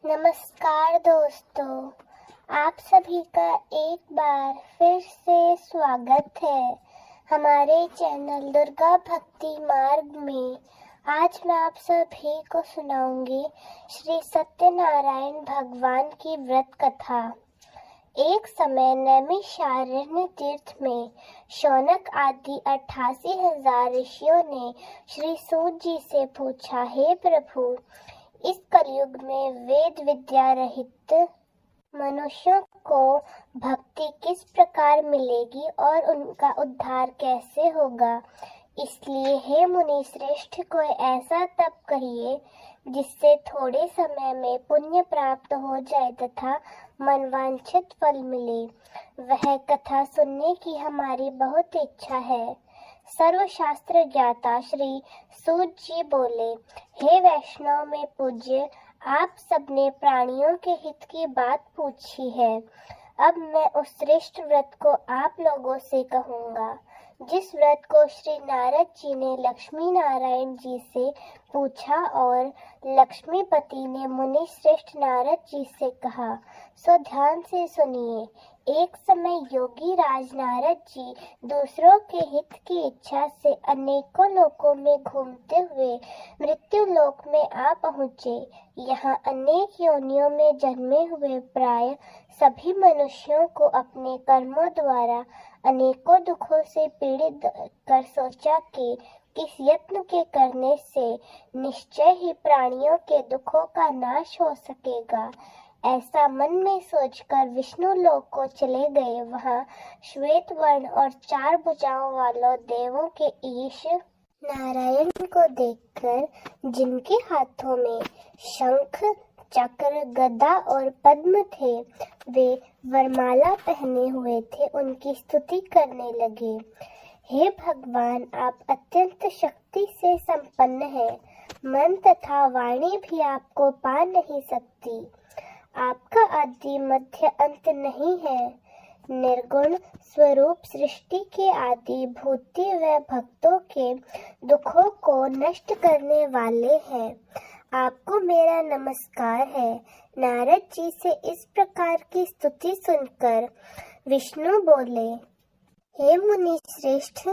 नमस्कार दोस्तों, आप सभी का एक बार फिर से स्वागत है हमारे चैनल दुर्गा भक्ति मार्ग में। आज मैं आप सभी को सुनाऊंगी श्री सत्यनारायण भगवान की व्रत कथा। एक समय नैमिषारण्य तीर्थ में शौनक आदि 88,000 ऋषियों ने श्री सूत जी से पूछा, हे प्रभु, इस कलयुग में वेद विद्या रहित मनुष्यों को भक्ति किस प्रकार मिलेगी और उनका उद्धार कैसे होगा। इसलिए हे मुनि श्रेष्ठ, कोई ऐसा तप कहिए जिससे थोड़े समय में पुण्य प्राप्त हो जाए तथा मनवांछित फल मिले। वह कथा सुनने की हमारी बहुत इच्छा है। सर्वशास्त्र ज्ञाता श्री सूत जी बोले, हे वैष्णव में पूज्य, आप सबने प्राणियों के हित की बात पूछी है। अब मैं उस श्रेष्ठ व्रत को आप लोगों से कहूँगा, जिस व्रत को श्री नारद जी ने लक्ष्मी नारायण जी से पूछा और लक्ष्मीपति ने मुनि श्रेष्ठ नारद जी से कहा। सो ध्यान से सुनिए। एक समय योगी राज नारद जी दूसरों के हित की इच्छा से अनेकों लोकों में घूमते हुए मृत्यु लोक में आ पहुँचे। यहाँ अनेक योनियों में जन्मे हुए प्राय सभी मनुष्यों को अपने कर्मों द्वारा अनेकों दुखों से पीड़ित कर सोचा कि किस यत्न के करने से निश्चय ही प्राणियों के दुखों का नाश हो सकेगा। ऐसा मन में सोचकर विष्णु लोक को चले गए। वहाँ श्वेत वर्ण और 4 भुजाओं वालों देवों के ईश नारायण को देखकर, जिनके हाथों में शंख चक्र गदा और पद्म थे, वे वरमाला पहने हुए थे, उनकी स्तुति करने लगे। हे भगवान, आप अत्यंत शक्ति से संपन्न हैं। मन तथा वाणी भी आपको पा नहीं सकती। आपका आदि मध्य अंत नहीं है। निर्गुण स्वरूप सृष्टि के आदि भूति व भक्तों के दुखों को नष्ट करने वाले हैं। आपको मेरा नमस्कार है। नारद जी से इस प्रकार की स्तुति सुनकर विष्णु बोले, हे मुनि श्रेष्ठ,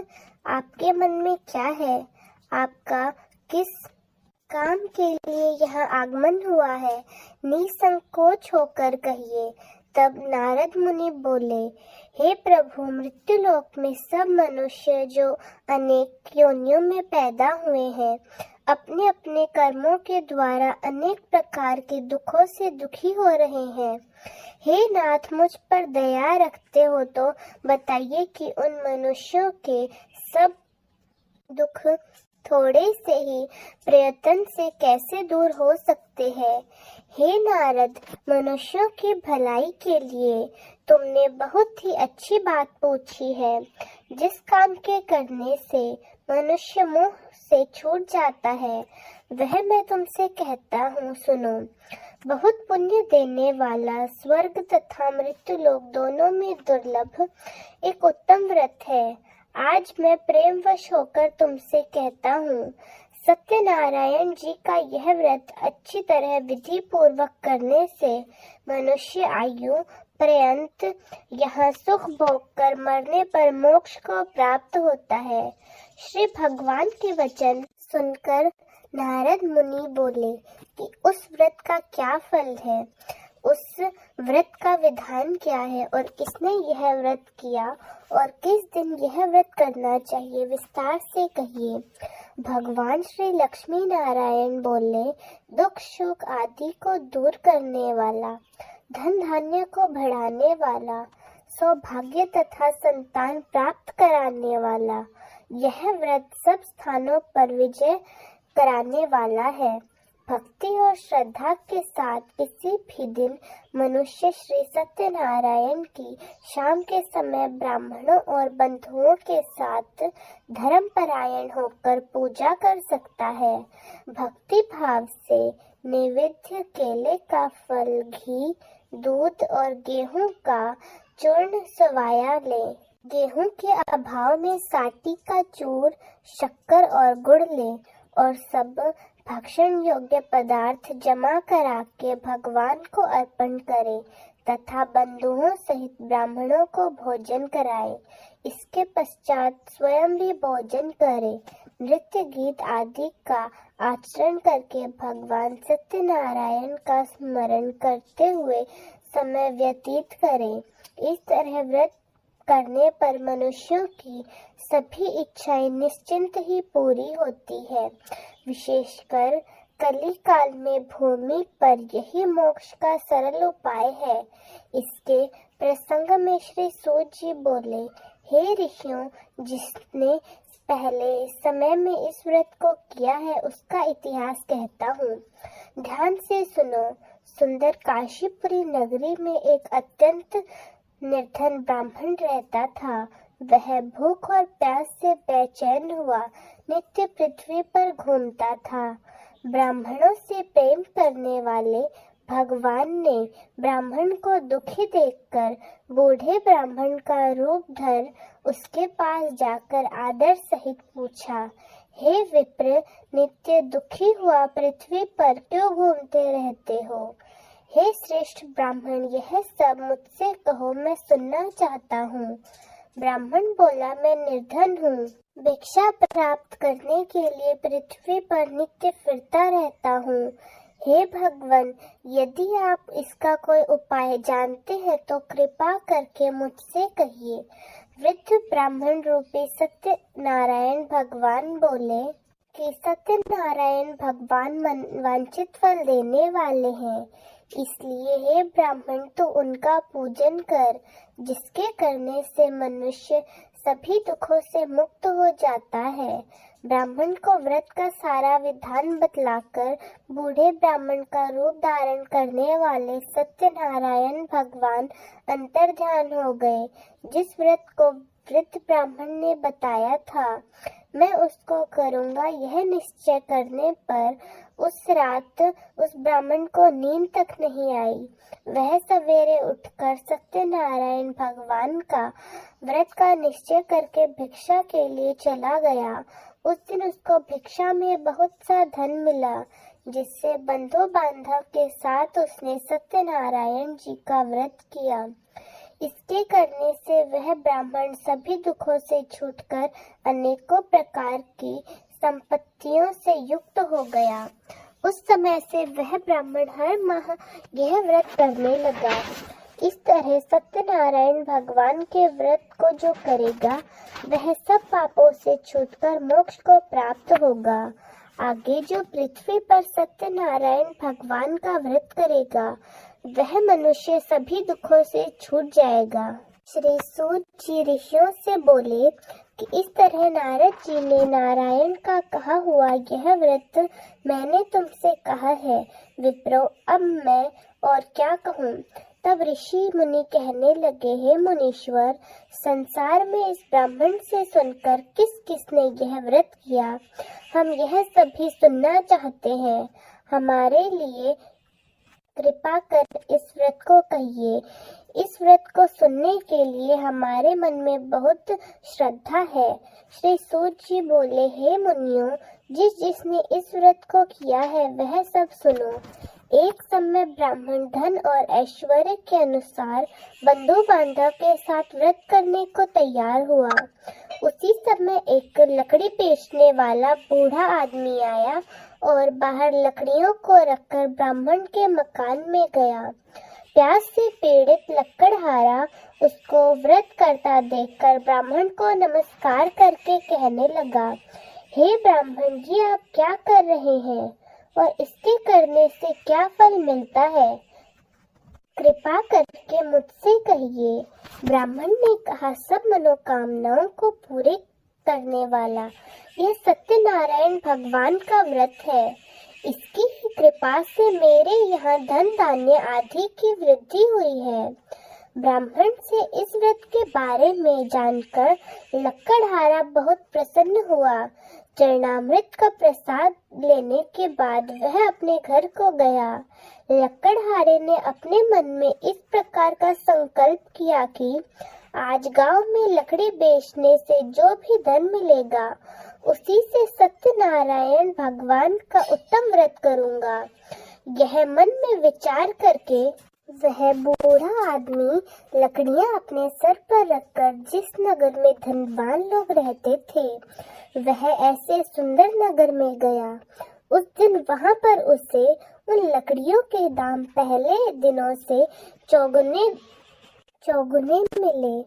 आपके मन में क्या है? आपका किस काम के लिए यहाँ आगमन हुआ है? निसंकोच होकर कहिए। तब नारद मुनि बोले, हे प्रभु, मृत्युलोक में सब मनुष्य जो अनेक योनियों में पैदा हुए हैं, अपने अपने कर्मों के द्वारा अनेक प्रकार के दुखों से दुखी हो रहे हैं। हे नाथ, मुझ पर दया रखते हो तो बताइए कि उन मनुष्यों के सब दुख थोड़े से ही प्रयत्न से कैसे दूर हो सकते हैं। हे नारद, मनुष्यों की भलाई के लिए तुमने बहुत ही अच्छी बात पूछी है। जिस काम के करने से मनुष्य मोह से छूट जाता है, वह मैं तुमसे कहता हूँ, सुनो। बहुत पुण्य देने वाला स्वर्ग तथा मृत्यु लोक दोनों में दुर्लभ एक उत्तम व्रत है। आज मैं प्रेमवश होकर तुमसे कहता हूँ, सत्यनारायण जी का यह व्रत अच्छी तरह विधि पूर्वक करने से मनुष्य आयु पर्यंत यहाँ सुख भोग कर मरने पर मोक्ष को प्राप्त होता है। श्री भगवान के वचन सुनकर नारद मुनि बोले कि उस व्रत का क्या फल है, उस व्रत का विधान क्या है और किसने यह व्रत किया और किस दिन यह व्रत करना चाहिए, विस्तार से कहिए। भगवान श्री लक्ष्मी नारायण बोले, दुख शोक आदि को दूर करने वाला, धन धान्य को बढ़ाने वाला, सौभाग्य तथा संतान प्राप्त कराने वाला, यह व्रत सब स्थानों पर विजय कराने वाला है। भक्ति और श्रद्धा के साथ किसी भी दिन मनुष्य श्री सत्यनारायण की शाम के समय ब्राह्मणों और बंधुओं के साथ धर्मपरायण होकर पूजा कर सकता है। भक्ति भाव से नैवेद्य केले का फल, घी, दूध और गेहूं का चूर्ण सवाया ले। गेहूं के अभाव में साटी का चूर, शक्कर और गुड़ ले और सब भक्षण योग्य पदार्थ जमा करा के भगवान को अर्पण करे तथा बंधुओं सहित ब्राह्मणों को भोजन कराए। इसके पश्चात स्वयं भी भोजन करे। नृत्य गीत आदि का आचरण करके भगवान सत्यनारायण का स्मरण करते हुए समय व्यतीत करे। इस तरह व्रत करने पर मनुष्यों की सभी इच्छाएं निश्चिंत ही पूरी होती है। विशेषकर कली काल में भूमि पर यही मोक्ष का सरल उपाय है। इसके प्रसंग में श्री सूत जी बोले, हे ऋषियों, जिसने पहले समय में इस व्रत को किया है उसका इतिहास कहता हूँ। ध्यान से सुनो। सुंदर काशीपुरी नगरी में एक अत्यंत निर्धन ब्राह्मण रहता था। वह भूख और प्यास से बेचैन हुआ नित्य पृथ्वी पर घूमता था। ब्राह्मणों से प्रेम करने वाले भगवान ने ब्राह्मण को दुखी देखकर बूढ़े ब्राह्मण का रूप धर उसके पास जाकर आदर सहित पूछा, हे विप्र, नित्य दुखी हुआ पृथ्वी पर क्यों घूमते रहते हो? हे श्रेष्ठ ब्राह्मण, यह सब मुझसे कहो, मैं सुनना चाहता हूँ। ब्राह्मण बोला, मैं निर्धन हूँ, भिक्षा प्राप्त करने के लिए पृथ्वी पर नित्य फिरता रहता हूँ। हे भगवान, यदि आप इसका कोई उपाय जानते हैं तो कृपा करके मुझसे कहिए। वृद्ध ब्राह्मण रूपी सत्यनारायण भगवान बोले कि सत्यनारायण भगवान वांछित फल देने वाले हैं, इसलिए हे ब्राह्मण तू उनका पूजन कर, जिसके करने से मनुष्य सभी दुखों से मुक्त हो जाता है। ब्राह्मण को व्रत का सारा विधान बतलाकर बूढ़े ब्राह्मण का रूप धारण करने वाले सत्यनारायण भगवान अंतर्ध्यान हो गए। जिस व्रत को वृद्ध ब्राह्मण ने बताया था मैं उसको करूँगा, यह निश्चय करने पर उस रात उस ब्राह्मण को नींद तक नहीं आई। वह सवेरे उठकर सत्यनारायण भगवान का व्रत का निश्चय करके भिक्षा के लिए चला गया। उस दिन उसको भिक्षा में बहुत सा धन मिला, जिससे बंधु बांधव के साथ उसने सत्यनारायण जी का व्रत किया। इसके करने से वह ब्राह्मण सभी दुखों से छूटकर अनेकों प्रकार की संपत्तियों से युक्त हो गया। उस समय से वह ब्राह्मण हर माह यह व्रत करने लगा। इस तरह सत्यनारायण भगवान के व्रत को जो करेगा वह सब पापों से छूटकर मोक्ष को प्राप्त होगा। आगे जो पृथ्वी पर सत्यनारायण भगवान का व्रत करेगा वह मनुष्य सभी दुखों से छूट जाएगा। श्री सूत जी ऋषियों से बोले कि इस तरह नारद जी ने नारायण का कहा हुआ यह व्रत मैंने तुमसे कहा है विप्रो, अब मैं और क्या कहूँ। तब ऋषि मुनि कहने लगे, हे मुनीश्वर, संसार में इस ब्राह्मण से सुनकर किस किसने यह व्रत किया, हम यह सभी सुनना चाहते हैं। हमारे लिए कृपा कर इस व्रत को कहिए। इस व्रत को सुनने के लिए हमारे मन में बहुत श्रद्धा है। श्री सूत जी बोले, हे मुनियों, जिसने इस व्रत को किया है वह सब सुनो। एक समय ब्राह्मण धन और ऐश्वर्य के अनुसार बंधु बांधव के साथ व्रत करने को तैयार हुआ। उसी समय एक लकड़ी बेचने वाला बूढ़ा आदमी आया और बाहर लकड़ियों को रखकर ब्राह्मण के मकान में गया। प्यास से पीड़ित लकड़हारा उसको व्रत करता देखकर ब्राह्मण को नमस्कार करके कहने लगा, हे ब्राह्मण जी, आप क्या कर रहे हैं और इसके करने से क्या फल मिलता है? कृपा करके मुझसे कहिए। ब्राह्मण ने कहा, सब मनोकामनाओं को पूरे करने वाला यह सत्यनारायण भगवान का व्रत है। इसकी ही कृपा से मेरे यहाँ धन धान्य आदि की वृद्धि हुई है। ब्राह्मण से इस व्रत के बारे में जानकर लकड़हारा बहुत प्रसन्न हुआ। चरणामृत का प्रसाद लेने के बाद वह अपने घर को गया। लकड़हारे ने अपने मन में इस प्रकार का संकल्प किया कि आज गांव में लकड़ी बेचने से जो भी धन मिलेगा उसी से सत्यनारायण भगवान का उत्तम व्रत करूंगा। यह मन में विचार करके वह बूढ़ा आदमी लकड़ियां अपने सर पर रखकर जिस नगर में धनवान लोग रहते थे, वह ऐसे सुंदर नगर में गया। उस दिन वहां पर उसे उन लकड़ियों के दाम पहले दिनों से चौगुने मिले।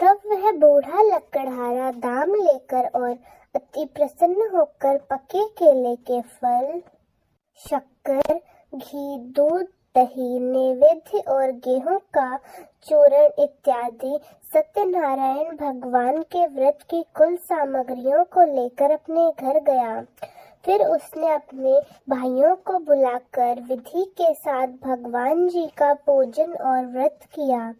तब वह बूढ़ा लकड़हारा दाम लेकर और अति प्रसन्न होकर पके केले के फल, शक्कर, घी, दूध, दही, नैवेद्य और गेहूं का चूर्ण इत्यादि सत्यनारायण भगवान के व्रत की कुल सामग्रियों को लेकर अपने घर गया। फिर उसने अपने भाइयों को बुलाकर विधि के साथ भगवान जी का पूजन और व्रत किया।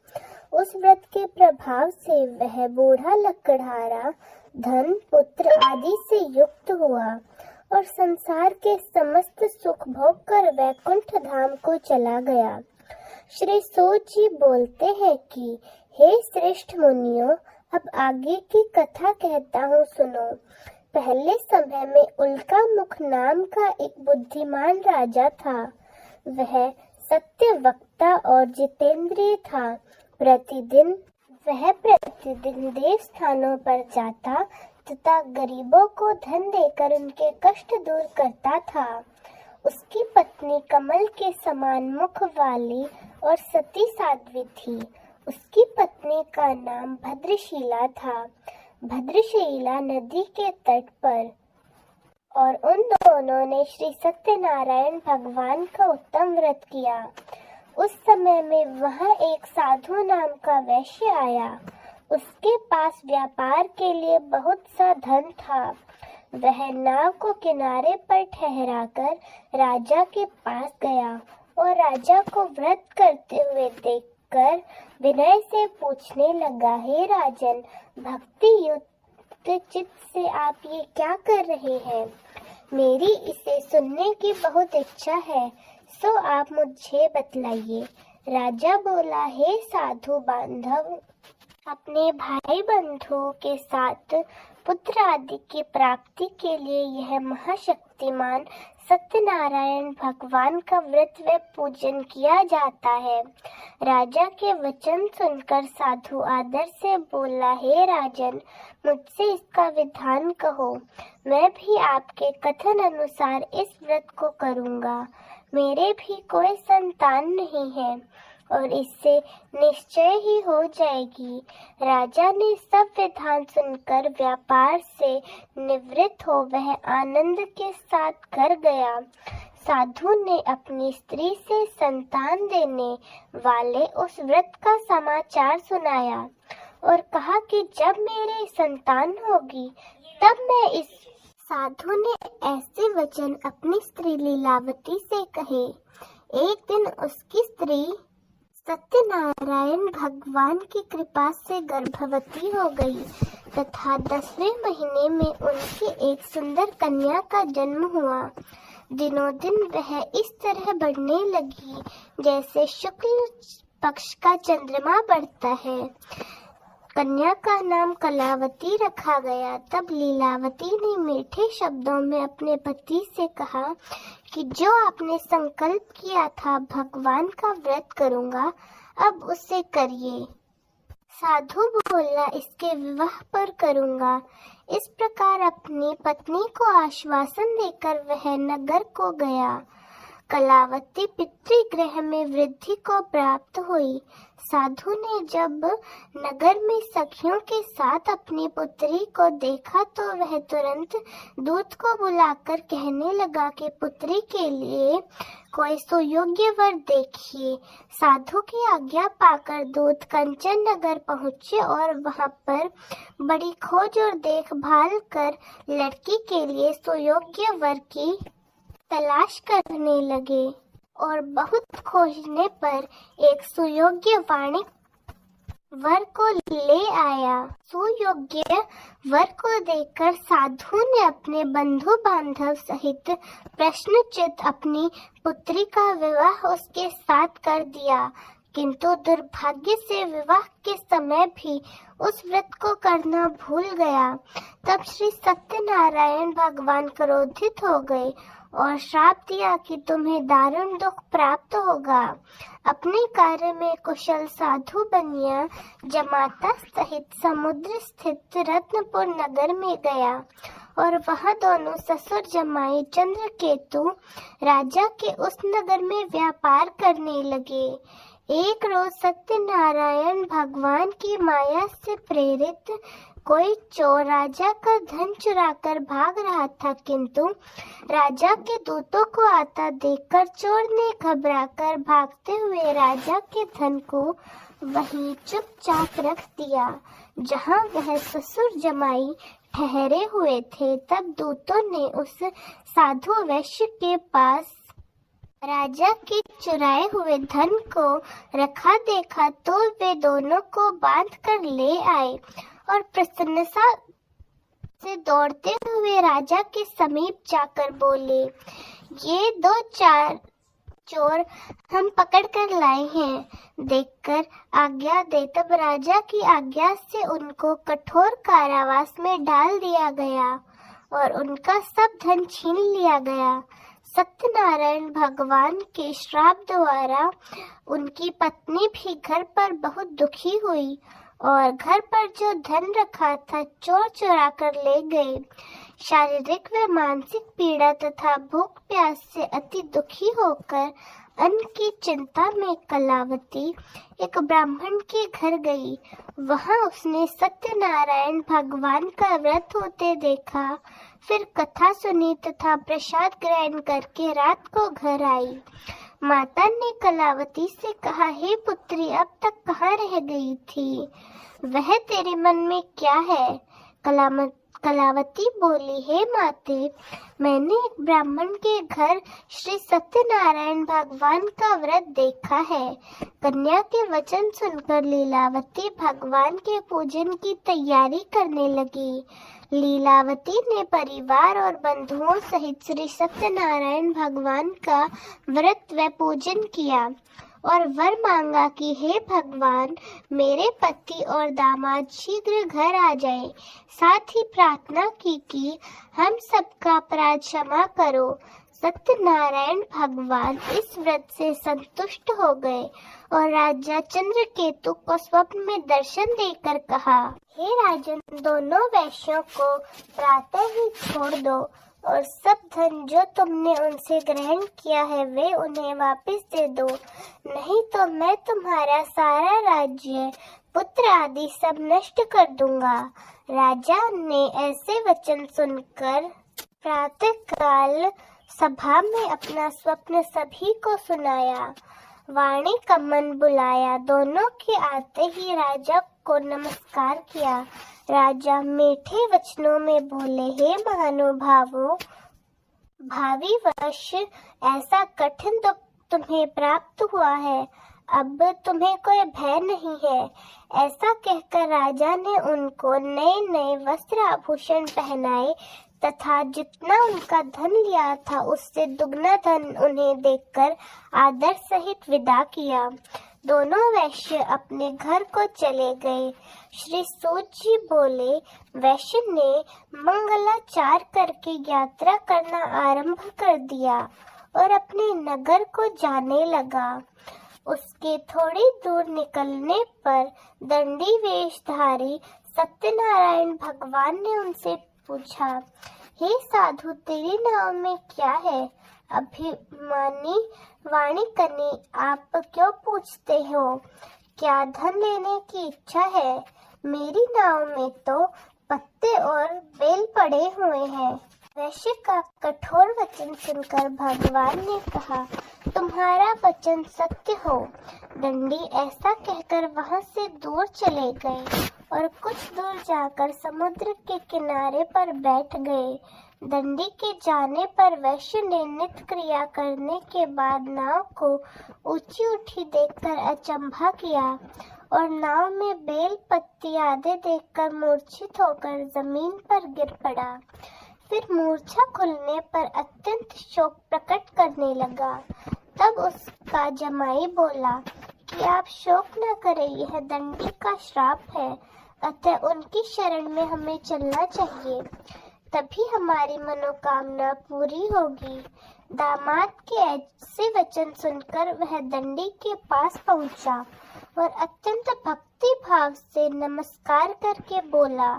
उस व्रत के प्रभाव से वह बूढ़ा लकड़हारा धन, पुत्र आदि से युक्त हुआ और संसार के समस्त सुख भोग कर वैकुंठ धाम को चला गया। श्री सूत जी बोलते हैं कि हे श्रेष्ठ मुनियों, अब आगे की कथा कहता हूँ, सुनो। पहले समय में उल्का मुख नाम का एक बुद्धिमान राजा था। वह सत्य वक्ता और जितेंद्रिय था। प्रतिदिन देव स्थानों पर जाता तथा गरीबों को धन देकर उनके कष्ट दूर करता था। उसकी पत्नी कमल के समान मुख वाली और सती साध्वी थी। उसकी पत्नी का नाम भद्रशीला था। भद्रशीला नदी के तट पर, और उन दोनों ने श्री सत्यनारायण भगवान का उत्तम व्रत किया। उस समय में वहाँ एक साधु नाम का वैश्य आया। उसके पास व्यापार के लिए बहुत सा धन था। वह नाव को किनारे पर ठहराकर राजा के पास गया और राजा को व्रत करते हुए देखकर विनय से पूछने लगा, हे राजन, भक्ति युक्त चित्त से आप ये क्या कर रहे हैं? मेरी इसे सुनने की बहुत इच्छा है, सो आप मुझे बतलाइए। राजा बोला, हे साधु बांधव, अपने भाई बंधुओं के साथ पुत्र आदि की प्राप्ति के लिए यह महाशक्तिमान सत्यनारायण भगवान का व्रत व पूजन किया जाता है। राजा के वचन सुनकर साधु आदर से बोला, हे राजन, मुझसे इसका विधान कहो। मैं भी आपके कथन अनुसार इस व्रत को करूँगा। मेरे भी कोई संतान नहीं है और इससे निश्चय ही हो जाएगी। राजा ने सब विधान सुनकर व्यापार से निवृत्त हो वह आनंद के साथ घर गया। साधु ने अपनी स्त्री से संतान देने वाले उस व्रत का समाचार सुनाया और कहा कि जब मेरी संतान होगी तब मैं इस साधु ने ऐसे वचन अपनी स्त्री लीलावती से कहे। एक दिन उसकी स्त्री सत्यनारायण भगवान की कृपा से गर्भवती हो गई तथा 10वें महीने में उनकी एक सुंदर कन्या का जन्म हुआ। दिनों दिन वह इस तरह बढ़ने लगी जैसे शुक्ल पक्ष का चंद्रमा बढ़ता है। कन्या का नाम कलावती रखा गया। तब लीलावती ने मीठे शब्दों में अपने पति से कहा कि जो आपने संकल्प किया था भगवान का व्रत करूंगा, अब उसे करिए। साधु बोला, इसके विवाह पर करूंगा। इस प्रकार अपनी पत्नी को आश्वासन देकर वह नगर को गया। कलावती पितृगृह में वृद्धि को प्राप्त हुई। साधु ने जब नगर में सखियों के साथ अपनी पुत्री को देखा तो वह तुरंत दूत को बुलाकर कहने लगा कि पुत्री के लिए कोई सुयोग्य वर देखिए। साधु की आज्ञा पाकर दूत कंचन नगर पहुँचे और वहाँ पर बड़ी खोज और देखभाल कर लड़की के लिए सुयोग्य वर की तलाश करने लगे और बहुत खोजने पर एक सुयोग्य वाणिक वर को ले आया। सुयोग्य वर को देखकर साधु ने अपने बंधु बांधव सहित प्रश्नचित अपनी पुत्री का विवाह उसके साथ कर दिया, किंतु दुर्भाग्य से विवाह के समय भी उस व्रत को करना भूल गया। तब श्री सत्यनारायण भगवान क्रोधित हो गए और श्राप दिया कि तुम्हें दारुण दुख प्राप्त होगा। अपने कार्य में कुशल साधु बनिया जमाता सहित समुद्र स्थित रत्नपुर नगर में गया और वहां दोनों ससुर जमाई चंद्रकेतु राजा के उस नगर में व्यापार करने लगे। एक रोज सत्यनारायण भगवान की माया से प्रेरित कोई चोर राजा का धन चुराकर भाग रहा था, किंतु राजा के दूतों को आता देखकर चोर ने घबराकर भागते हुए राजा के धन को वहीं चुपचाप रख दिया जहां वह ससुर जमाई ठहरे हुए थे। तब दूतों ने उस साधु वैश्य के पास राजा के चुराए हुए धन को रखा देखा तो वे दोनों को बांध कर ले आए और प्रसन्नता से दौड़ते हुए राजा के समीप जाकर बोले, ये 2-4 चोर हम पकड़ कर लाए हैं, देखकर आज्ञा दे। तब राजा की आज्ञा से उनको कठोर कारावास में डाल दिया गया और उनका सब धन छीन लिया गया। सत्यनारायण भगवान के श्राप द्वारा उनकी पत्नी भी घर पर बहुत दुखी हुई और घर पर जो धन रखा था चोर चुरा कर ले गए। शारीरिक व मानसिक पीड़ा तथा भूख प्यास से अति दुखी होकर अन्न की चिंता में कलावती एक ब्राह्मण के घर गई। वहां उसने सत्यनारायण भगवान का व्रत होते देखा, फिर कथा सुनी तथा प्रसाद ग्रहण करके रात को घर आई। माता ने कलावती से कहा, हे पुत्री, अब तक कहाँ रह गई थी? वह तेरे मन में क्या है? कलावती बोली, हे माते, मैंने एक ब्राह्मण के घर श्री सत्यनारायण भगवान का व्रत देखा है। कन्या के वचन सुनकर लीलावती भगवान के पूजन की तैयारी करने लगी। लीलावती ने परिवार और बंधुओं सहित श्री सत्यनारायण भगवान का व्रत व पूजन किया और वर मांगा कि हे भगवान, मेरे पति और दामाद शीघ्र घर आ जाए। साथ ही प्रार्थना की कि हम सबका अपराध क्षमा करो। सत्यनारायण भगवान इस व्रत से संतुष्ट हो गए और राजा चंद्रकेतु को स्वप्न में दर्शन देकर कहा, हे राजन, दोनों वैश्यों को प्रातः ही छोड़ दो और सब धन जो तुमने उनसे ग्रहण किया है वे उन्हें वापस दे दो, नहीं तो मैं तुम्हारा सारा राज्य, पुत्र आदि सब नष्ट कर दूंगा। राजा ने ऐसे वचन सुनकर प्रातः काल सभा में अपना स्वप्न सभी को सुनाया। वाणी कम्मन बुलाया। दोनों के आते ही राजा को नमस्कार किया। राजा मीठे वचनों में बोले, हे महानुभावों, भावी वर्ष ऐसा कठिन दुख तुम्हें प्राप्त हुआ है, अब तुम्हें कोई भय नहीं है। ऐसा कहकर राजा ने उनको नए नए वस्त्र आभूषण पहनाए तथा जितना उनका धन लिया था उससे दुगना धन उन्हें देकर आदर सहित विदा किया। दोनों वैश्य अपने घर को चले गए। श्री सूत जी बोले, वैश्य ने मंगलाचार करके यात्रा करना आरंभ कर दिया और अपने नगर को जाने लगा। उसके थोड़ी दूर निकलने पर दंडी वेशधारी सत्यनारायण भगवान ने उनसे पूछा, हे साधु, तेरी नाव में क्या है? अभिमानी वाणी कनी, आप क्यों पूछते हो? क्या धन लेने की इच्छा है? मेरी नाव में तो पत्ते और बेल पड़े हुए हैं। वैश्य का कठोर वचन सुनकर भगवान ने कहा, तुम्हारा वचन सत्य हो। दंडी ऐसा कहकर वहां से दूर चले गए और कुछ दूर जाकर समुद्र के किनारे पर बैठ गए। दंडी के जाने पर वैश्य ने नित्य क्रिया करने के बाद नाव को ऊंची उठी देखकर अचंभा किया और नाव में बेल पत्ती आदि देखकर मूर्छित होकर जमीन पर गिर पड़ा। फिर मूर्छा खुलने पर अत्यंत शोक प्रकट करने लगा। तब उसका जमाई बोला कि कि आप शोक न करें, यह दंडी का श्राप है, अतः उनकी शरण में हमें चलना चाहिए, तभी हमारी मनोकामना पूरी होगी। दामाद के ऐसे वचन सुनकर वह दंडी के पास पहुंचा और अत्यंत भक्ति भाव से नमस्कार करके बोला,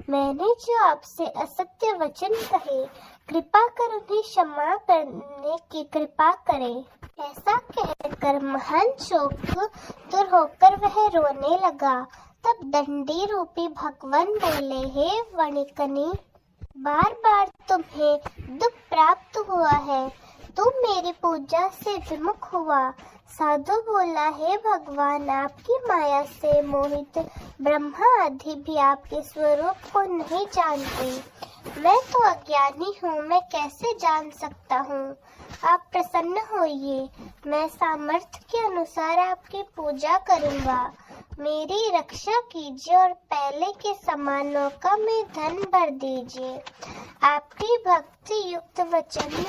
मैंने जो आपसे असत्य वचन कहे, कृपा कर उन्हें क्षमा करने की कृपा करें। ऐसा कहकर महान शोक दूर होकर वह रोने लगा। तब दंडी रूपी भगवान बोले, हे वणिकनी, बार बार तुम्हें दुख प्राप्त हुआ है, तुम मेरी पूजा से विमुख हुआ। साधु बोला, हे भगवान, आपकी माया से मोहित ब्रह्मा आदि भी आपके स्वरूप को नहीं जानते। मैं तो अज्ञानी हूँ, मैं कैसे जान सकता हूँ? आप प्रसन्न होइए, मैं सामर्थ्य के अनुसार आपकी पूजा करूँगा। मेरी रक्षा कीजिए और पहले के समान नौका में धन भर दीजिए। आपकी भक्ति युक्त वचन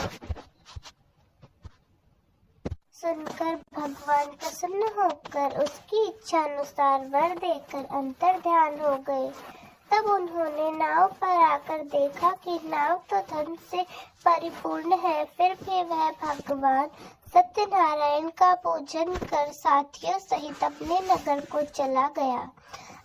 सुनकर भगवान प्रसन्न होकर उसकी इच्छा अनुसार वर देकर अंतर ध्यान हो गए। तब उन्होंने नाव पर आकर देखा कि नाव तो धन से परिपूर्ण है, फिर भी वह भगवान सत्यनारायण का पूजन कर साथियों सहित अपने नगर को चला गया।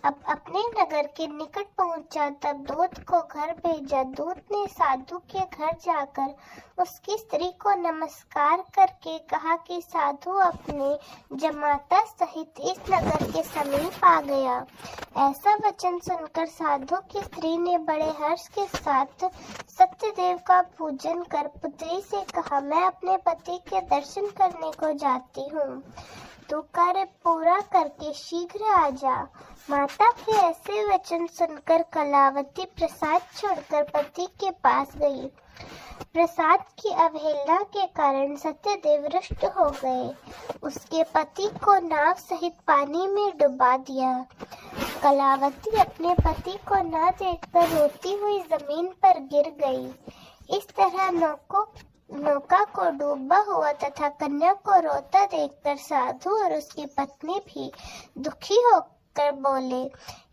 अब अपने नगर के निकट पहुंचा, तब दूत को घर भेजा। दूत ने साधु के घर जाकर उसकी स्त्री को नमस्कार करके कहा कि साधु अपने जमाता सहित इस नगर के समीप आ गया। ऐसा वचन सुनकर साधु की स्त्री ने बड़े हर्ष के साथ सत्यदेव का पूजन कर पुत्री से कहा, मैं अपने पति के दर्शन करने को जाती हूँ, तू कार्य पूरा करके शीघ्र आ जा। माता के ऐसे वचन सुनकर कलावती प्रसाद छोड़कर पति के पास गई। प्रसाद की अवहेलना के कारण सत्यदेव रुष्ट हो गए। उसके पति को नाव सहित पानी में डुबा दिया। कलावती अपने पति को न देखकर रोती हुई जमीन पर गिर गई। इस तरह नौका को डूबा हुआ तथा कन्या को रोता देखकर साधु और उसकी पत्नी भी दुखी होकर बोले,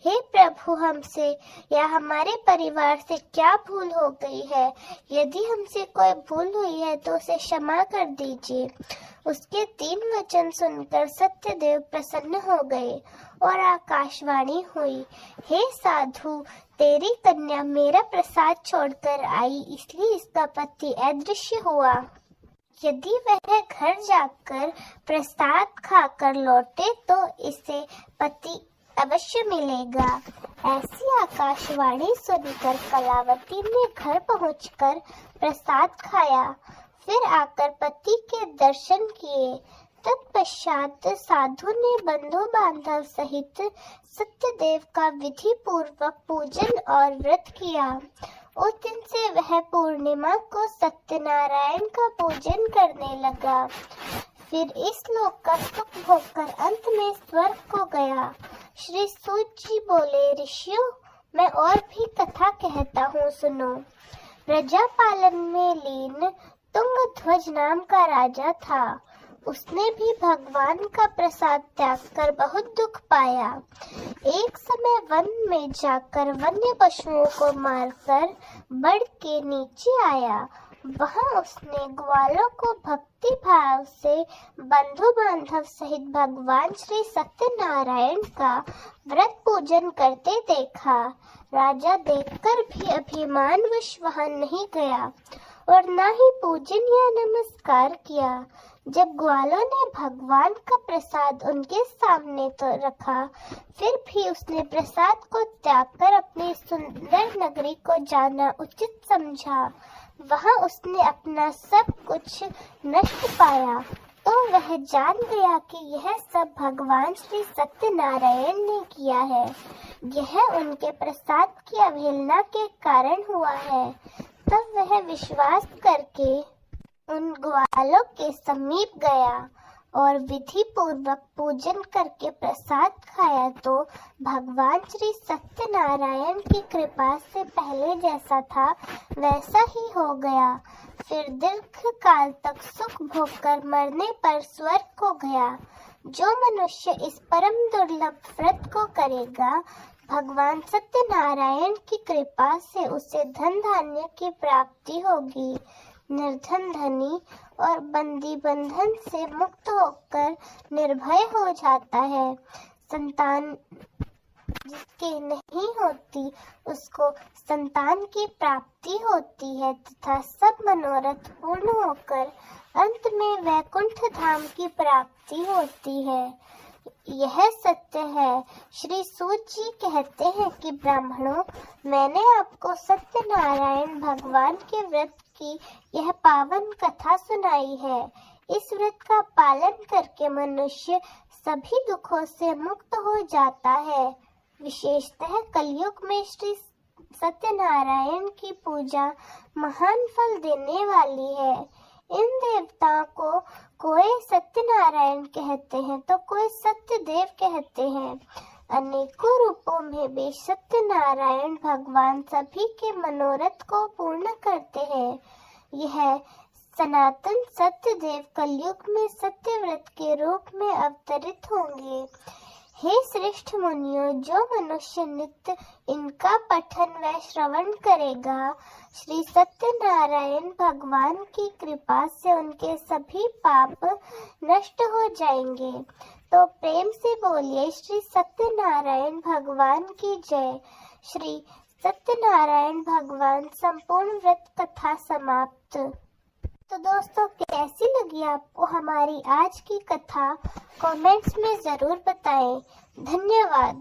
हे प्रभु, हमसे या हमारे परिवार से क्या भूल हो गई है? यदि हमसे कोई भूल हुई है तो उसे क्षमा कर दीजिए। उसके 3 वचन सुनकर सत्यदेव प्रसन्न हो गए और आकाशवाणी हुई, हे साधु, तेरी कन्या मेरा प्रसाद छोड़कर आई, इसलिए इसका पति अदृश्य हुआ। यदि वह घर जाकर प्रसाद खाकर लौटे तो इसे पति अवश्य मिलेगा। ऐसी आकाशवाणी सुनकर कलावती ने घर पहुंचकर प्रसाद खाया, फिर आकर पति के दर्शन किए। तत्पश्चात साधु ने बंधु बांधव सहित सत्यदेव का विधि पूर्वक पूजन और व्रत किया। उस दिन से वह पूर्णिमा को सत्यनारायण का पूजन करने लगा। फिर इस लोक का सुख भोगकर अंत में स्वर्ग को गया। श्री सूत जी बोले, ऋषियों, मैं और भी कथा कहता हूँ, सुनो। प्रजा पालन में लीन तुंगध्वज नाम का राजा था। उसने भी भगवान का प्रसाद त्याग कर बहुत दुख पाया। एक समय वन में जाकर वन्य पशुओं को मारकर बढ़ के नीचे आया। वहां उसने ग्वालों को भक्ति भाव से बंधु बांधव सहित भगवान श्री सत्यनारायण का व्रत पूजन करते देखा। राजा देखकर भी अभिमानवश वहां नहीं गया और न ही पूजन या नमस्कार किया। जब ग्वालों ने भगवान का प्रसाद उनके सामने तो रखा, फिर भी उसने प्रसाद को त्याग कर अपनी सुंदर नगरी को जाना उचित समझा। वहां उसने अपना सब कुछ नष्ट पाया तो वह जान गया कि यह सब भगवान श्री सत्यनारायण ने किया है। यह उनके प्रसाद की अवहेलना के कारण हुआ है। तब वह विश्वास करके उन ग्वालों के समीप गया और विधि पूर्वक पूजन करके प्रसाद खाया तो भगवान श्री सत्यनारायण की कृपा से पहले जैसा था वैसा ही हो गया। फिर दीर्घ काल तक सुख भोगकर मरने पर स्वर्ग को गया। जो मनुष्य इस परम दुर्लभ व्रत को करेगा, भगवान सत्यनारायण की कृपा से उसे धन धान्य की प्राप्ति होगी। निर्धन धनी और बंदी बंधन से मुक्त होकर निर्भय हो जाता है। संतान जिसकी नहीं होती उसको संतान की प्राप्ति होती है तथा सब मनोरथ पूर्ण होकर अंत में वैकुंठ धाम की प्राप्ति होती है। यह सत्य है। श्री सूत जी कहते हैं कि ब्राह्मणों, मैंने आपको सत्यनारायण भगवान के व्रत की यह पावन कथा सुनाई है। इस व्रत का पालन करके मनुष्य सभी दुखों से मुक्त हो जाता है। विशेषतः कलयुग में श्री सत्यनारायण की पूजा महान फल देने वाली है। इन देवताओं को कोई सत्यनारायण कहते हैं तो कोई सत्यदेव कहते हैं। अनेकों रूपों में भी सत्यनारायण भगवान सभी के मनोरथ को पूर्ण करते हैं। यह सनातन सत्यदेव कलयुग में सत्यव्रत के रूप में अवतरित होंगे। हे श्रेष्ठ मुनियों, जो मनुष्य नित्य इनका पठन व श्रवण करेगा, श्री सत्यनारायण भगवान की कृपा से उनके सभी पाप नष्ट हो जाएंगे। तो प्रेम से बोलिए श्री सत्यनारायण भगवान की जय। श्री सत्यनारायण भगवान संपूर्ण व्रत कथा समाप्त। तो दोस्तों, कैसी लगी आपको हमारी आज की कथा? कमेंट्स में जरूर बताएं। धन्यवाद।